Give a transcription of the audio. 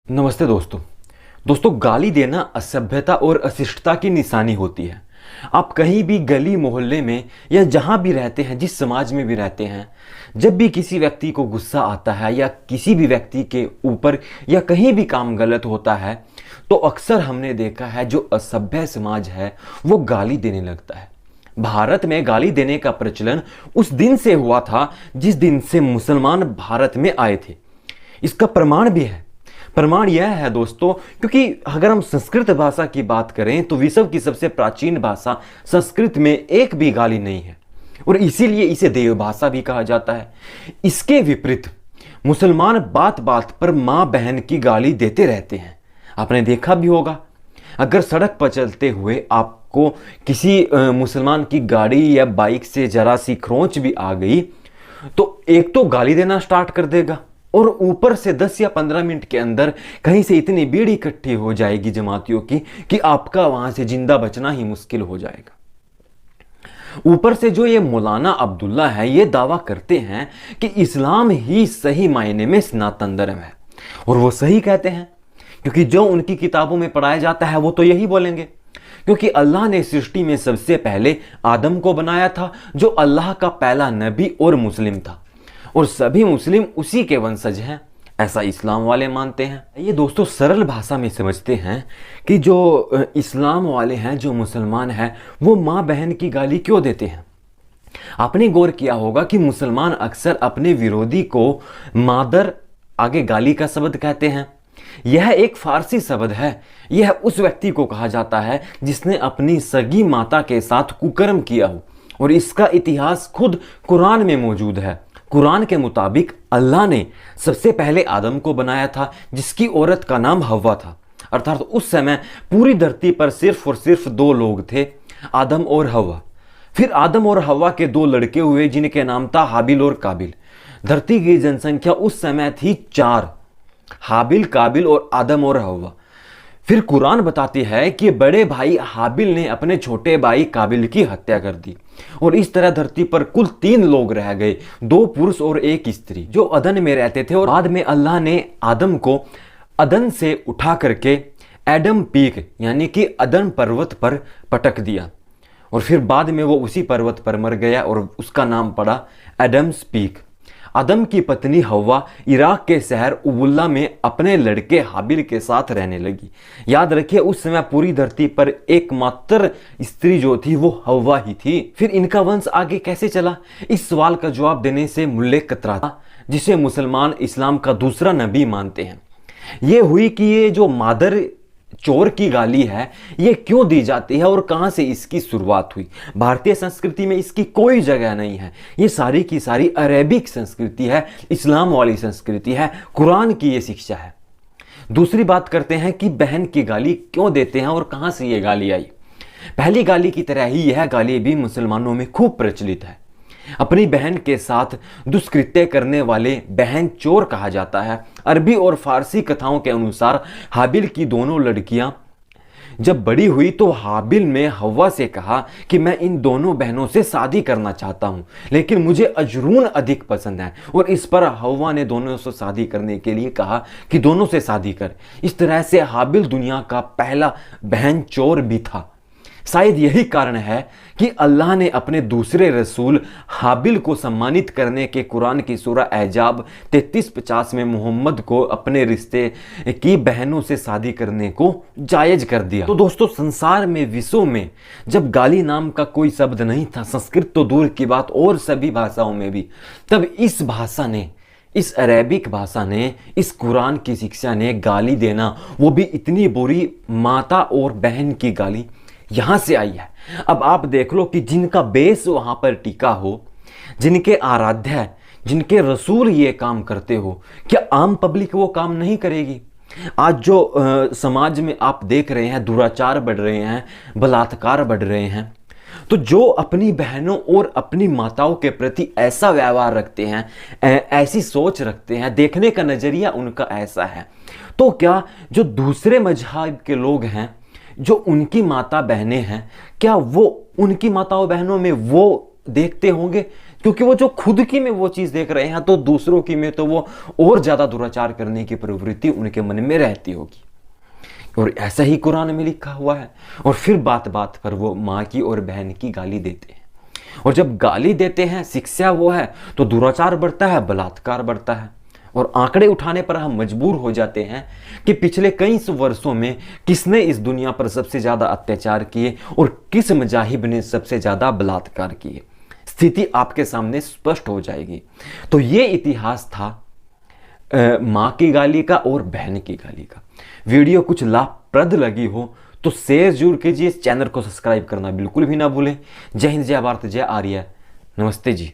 नमस्ते दोस्तों। गाली देना असभ्यता और अशिष्टता की निशानी होती है। आप कहीं भी गली मोहल्ले में या जहां भी रहते हैं, जिस समाज में भी रहते हैं, जब भी किसी व्यक्ति को गुस्सा आता है या किसी भी व्यक्ति के ऊपर या कहीं भी काम गलत होता है, तो अक्सर हमने देखा है जो असभ्य समाज है वो गाली देने लगता है। भारत में गाली देने का प्रचलन उस दिन से हुआ था जिस दिन से मुसलमान भारत में आए थे। इसका प्रमाण भी है। प्रमाण यह है दोस्तों, क्योंकि अगर हम संस्कृत भाषा की बात करें तो विश्व की सबसे प्राचीन भाषा संस्कृत में एक भी गाली नहीं है और इसीलिए इसे देव भाषा भी कहा जाता है। इसके विपरीत मुसलमान बात बात पर मां बहन की गाली देते रहते हैं। आपने देखा भी होगा, अगर सड़क पर चलते हुए आपको किसी मुसलमान की गाड़ी या बाइक से जरा सी खरोंच भी आ गई तो एक तो गाली देना स्टार्ट कर देगा और ऊपर से 10 या 15 मिनट के अंदर कहीं से इतनी भीड़ इकट्ठी हो जाएगी जमातियों की कि आपका वहां से जिंदा बचना ही मुश्किल हो जाएगा। ऊपर से जो ये मौलाना अब्दुल्ला है, ये दावा करते हैं कि इस्लाम ही सही मायने में सनातन धर्म है, और वो सही कहते हैं क्योंकि जो उनकी किताबों में पढ़ाया जाता है वो तो यही बोलेंगे। क्योंकि अल्लाह ने सृष्टि में सबसे पहले आदम को बनाया था, जो अल्लाह का पहला नबी और मुस्लिम था, और सभी मुस्लिम उसी के वंशज हैं, ऐसा इस्लाम वाले मानते हैं। ये दोस्तों सरल भाषा में समझते हैं कि जो इस्लाम वाले हैं, जो मुसलमान हैं, वो माँ बहन की गाली क्यों देते हैं। आपने गौर किया होगा कि मुसलमान अक्सर अपने विरोधी को मादर आगे गाली का शब्द कहते हैं। यह एक फारसी शब्द है। यह उस व्यक्ति को कहा जाता है जिसने अपनी सगी माता के साथ कुकर्म किया हो, और इसका इतिहास खुद कुरान में मौजूद है। कुरान के मुताबिक अल्लाह ने सबसे पहले आदम को बनाया था, जिसकी औरत का नाम हव्वा था। अर्थात उस समय पूरी धरती पर सिर्फ और सिर्फ 2 लोग थे, आदम और हव्वा। फिर आदम और हव्वा के 2 लड़के हुए जिनके नाम था हाबिल और काबिल। धरती की जनसंख्या उस समय थी 4, हाबिल, काबिल और आदम और हव्वा। फिर कुरान बताती है कि बड़े भाई हाबिल ने अपने छोटे भाई काबिल की हत्या कर दी, और इस तरह धरती पर कुल 3 लोग रह गए, 2 पुरुष और 1 स्त्री, जो अदन में रहते थे। और बाद में अल्लाह ने आदम को अदन से उठा करके एडम पीक यानी कि अदन पर्वत पर पटक दिया, और फिर बाद में वो उसी पर्वत पर मर गया और उसका नाम पड़ा एडम्स पीक। आदम की पत्नी हव्वा इराक के शहर उबुल्ला में अपने लड़के हाबिल के साथ रहने लगी। याद रखिए, उस समय पूरी धरती पर एकमात्र स्त्री जो थी वो हव्वा ही थी। फिर इनका वंश आगे कैसे चला, इस सवाल का जवाब देने से मुल्ले कतराता, जिसे मुसलमान इस्लाम का दूसरा नबी मानते हैं, ये हुई कि ये जो मादर चोर की गाली है ये क्यों दी जाती है और कहां से इसकी शुरुआत हुई। भारतीय संस्कृति में इसकी कोई जगह नहीं है। ये सारी की सारी अरेबिक संस्कृति है, इस्लाम वाली संस्कृति है, कुरान की ये शिक्षा है। दूसरी बात करते हैं कि बहन की गाली क्यों देते हैं और कहां से ये गाली आई। पहली गाली की तरह ही यह गाली भी मुसलमानों में खूब प्रचलित है। अपनी बहन के साथ दुष्कृत्य करने वाले बहन चोर कहा जाता है। अरबी और फारसी कथाओं के अनुसार हाबिल की दोनों लड़कियां जब बड़ी हुई तो हाबिल ने हव्वा से कहा कि मैं इन दोनों बहनों से शादी करना चाहता हूं, लेकिन मुझे अजरून अधिक पसंद है। और इस पर हव्वा ने दोनों से शादी करने के लिए कहा कि दोनों से शादी कर। इस तरह से हाबिल दुनिया का पहला बहन चोर भी था। शायद यही कारण है कि अल्लाह ने अपने दूसरे रसूल हाबिल को सम्मानित करने के कुरान की सूरह अहजाब 33-50 में मोहम्मद को अपने रिश्ते की बहनों से शादी करने को जायज कर दिया। तो दोस्तों, संसार में विश्व में जब गाली नाम का कोई शब्द नहीं था, संस्कृत तो दूर की बात और सभी भाषाओं में भी, तब इस भाषा ने, इस अरेबिक भाषा ने, इस कुरान की शिक्षा ने गाली देना, वो भी इतनी बुरी, माता और बहन की गाली, यहां से आई है। अब आप देख लो कि जिनका बेस वहां पर टिका हो, जिनके आराध्य है, जिनके रसूल ये काम करते हो, क्या आम पब्लिक वो काम नहीं करेगी। आज जो समाज में आप देख रहे हैं दुराचार बढ़ रहे हैं, बलात्कार बढ़ रहे हैं, तो जो अपनी बहनों और अपनी माताओं के प्रति ऐसा व्यवहार रखते हैं, ऐसी सोच रखते हैं, देखने का नजरिया उनका ऐसा है, तो क्या जो दूसरे मजहब के लोग हैं, जो उनकी माता बहनें हैं, क्या वो उनकी माताओं बहनों में वो देखते होंगे क्योंकि वो जो खुद की में वो चीज देख रहे हैं तो दूसरों की में तो वो और ज्यादा दुराचार करने की प्रवृत्ति उनके मन में रहती होगी। और ऐसा ही कुरान में लिखा हुआ है। और फिर बात बात पर वो माँ की और बहन की गाली देते हैं। और जब गाली देते हैं, शिक्षा वो है तो दुराचार बढ़ता है, बलात्कार बढ़ता है। और आंकड़े उठाने पर हम मजबूर हो जाते हैं कि पिछले कई सौ वर्षों में किसने इस दुनिया पर सबसे ज्यादा अत्याचार किए और किस मजाहिब ने सबसे ज्यादा बलात्कार किए। स्थिति आपके सामने स्पष्ट हो जाएगी। तो ये इतिहास था माँ की गाली का और बहन की गाली का। वीडियो कुछ लाभप्रद लगी हो तो शेयर जरूर कीजिए, इस चैनल को सब्सक्राइब करना बिल्कुल भी ना भूलें। जय हिंद, जय भारत, जय आर्य, नमस्ते जी।